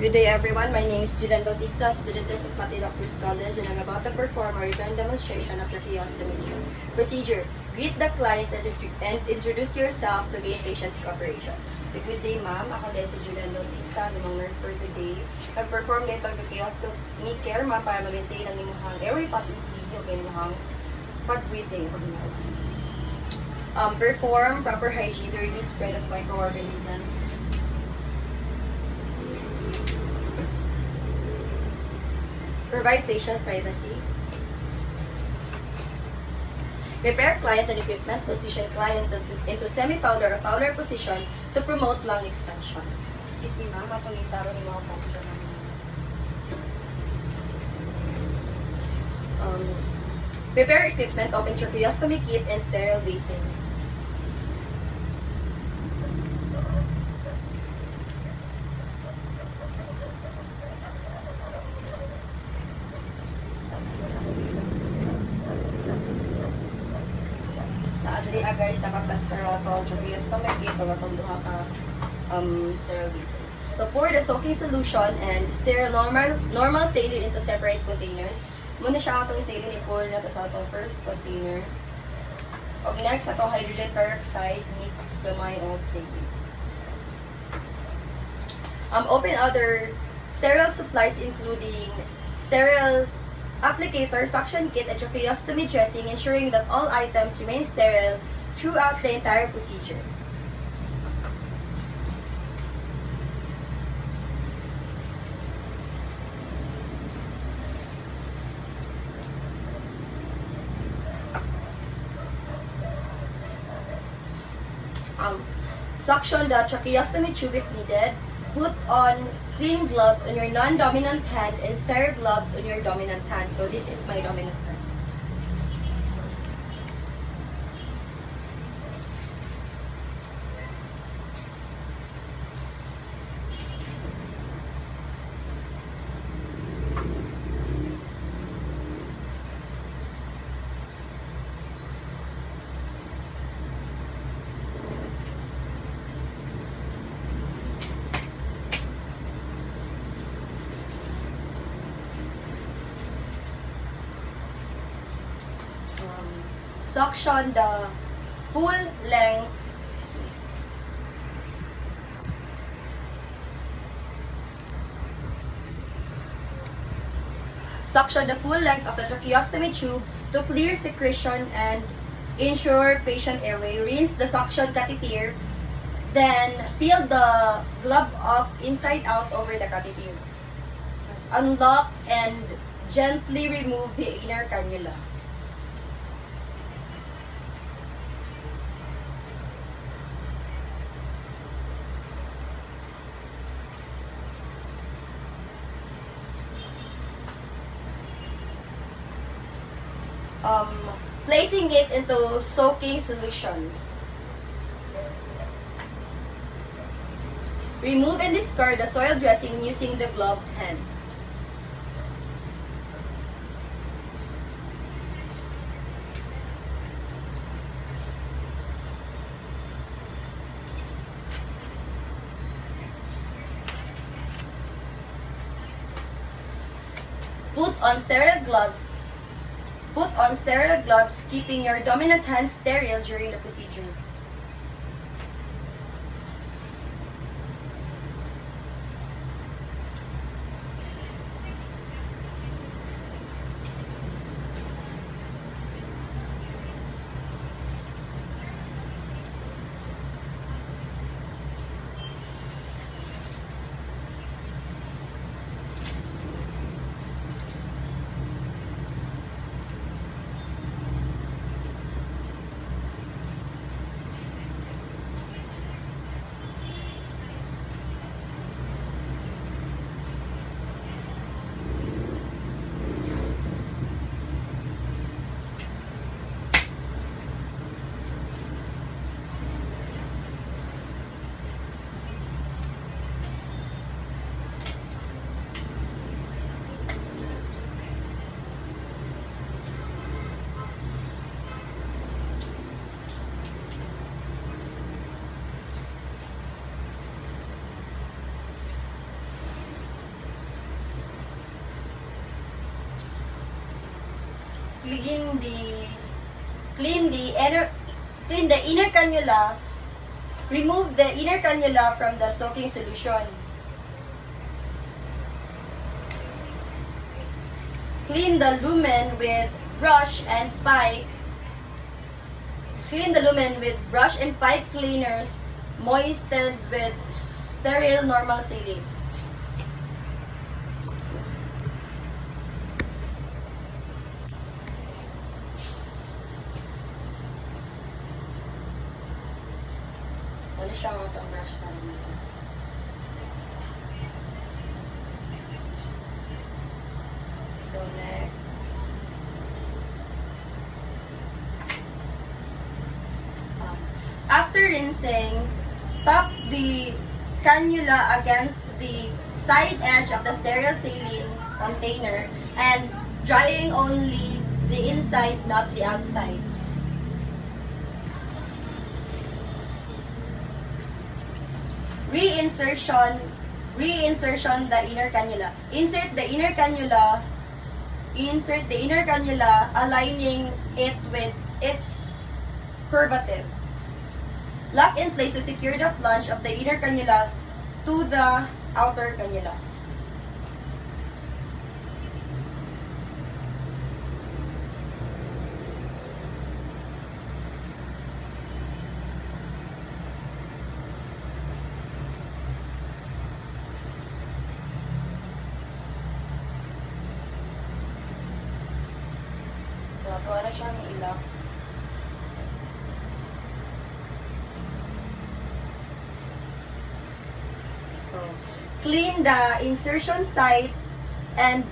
Good day everyone, my name is Julian Bautista, student of Mati Doctors College, and I'm about to perform a return demonstration of tracheostomy care. Procedure: greet the client and introduce yourself to gain patient's cooperation. So good day ma'am, ako din si Julian Bautista, limang nurse for today. Nag-perform din itong tracheostomy care ma'am para ma-maintain ang imuhang airway potency o imuhang pag-breathing. Perform proper hygiene to reduce spread of microorganisms. Provide patient privacy. Prepare client and equipment. Position client into semi-fowler or fowler position to promote lung expansion. Excuse me ma'am, atong itaro ni mga posture namin. Prepare equipment, open tracheostomy kit, and sterile basin. Naadali guys, naka-plaster ako tracheostomy kit o itong duha ka sterile basin. So pour the soaking solution and stir normal saline into separate containers. Muna siya atong saline i-pour na to sa atong first container. Og next atong hydrogen peroxide mix gamay og saline. Open other sterile supplies including sterile applicator, suction kit, and tracheostomy dressing, ensuring that all items remain sterile throughout the entire procedure. Suction the tracheostomy tube if needed. Put on clean gloves on your non-dominant hand and sterile gloves on your dominant hand. So this is my dominant hand. Suction the full length, suction the full length of the tracheostomy tube to clear secretion and ensure patient airway. Rinse the suction catheter, then peel the glove off inside out over the catheter. Unlock and gently remove the inner cannula. Placing it into soaking solution. Remove and discard the soil dressing using the gloved hand. Put on sterile gloves, keeping your dominant hand sterile during the procedure. clean the inner cannula. Remove the inner cannula from the soaking solution. Clean the lumen with brush and pipe. Clean the lumen with brush and pipe cleaners moistened with sterile normal saline. Ano siya nga itong brush na rin? So next, after rinsing, tap the cannula against the side edge of the sterile saline container and drying only the inside, not the outside. Reinsertion the inner cannula. Insert the inner cannula, aligning it with its curvative. Lock in place to secure the flange of the inner cannula to the outer cannula. So, ito na siyang ilak. So, clean the insertion site and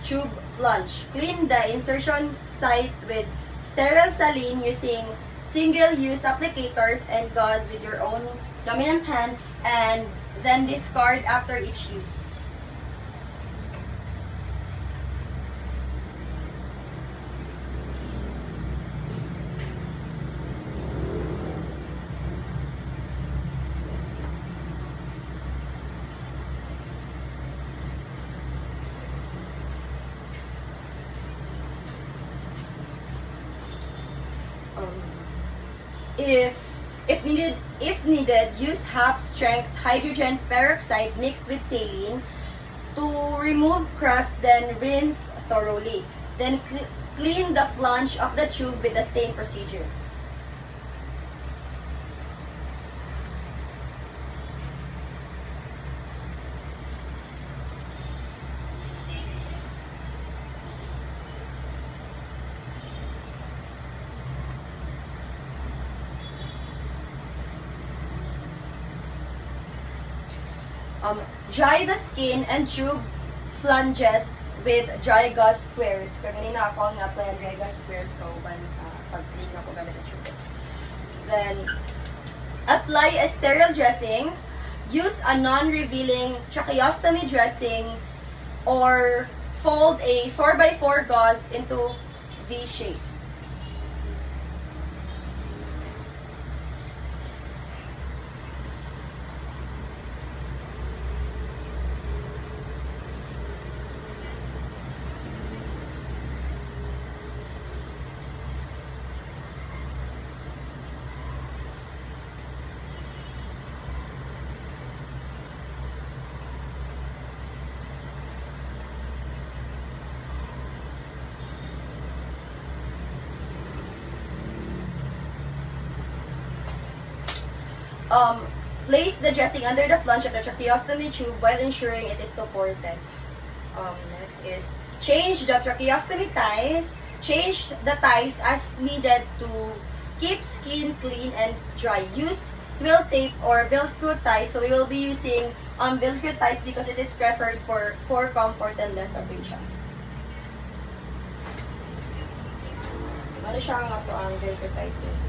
tube flange. Clean the insertion site with sterile saline using single-use applicators and gauze with your own dominant hand, and then discard after each use. If needed, use half-strength hydrogen peroxide mixed with saline to remove crust, then rinse thoroughly. Then clean the flange of the tube with the same procedure. Dry the skin and tube flanges with dry gauze squares. Kanina ako ang apply ang dry gauze squares kauban sa pag-clean ako gamit ang tube. Then, apply a sterile dressing. Use a non-revealing tracheostomy dressing or fold a 4x4 gauze into V shape. Place the dressing under the flange of the tracheostomy tube while ensuring it is supported. Next is change the tracheostomy ties. Change the ties as needed to keep skin clean and dry. Use twill tape or Velcro ties. So we will be using Velcro ties because it is preferred for comfort and less abrasion. Ano siya nga to ang Velcro ties is?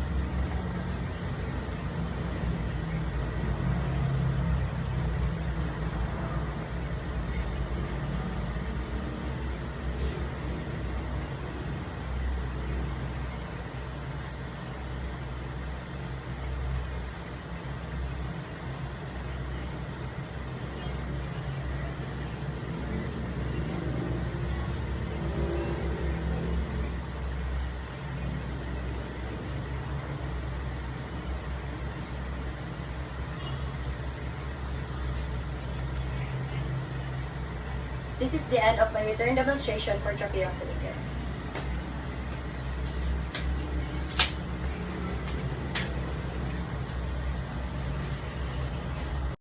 This is the end of my return demonstration for tracheostomy care.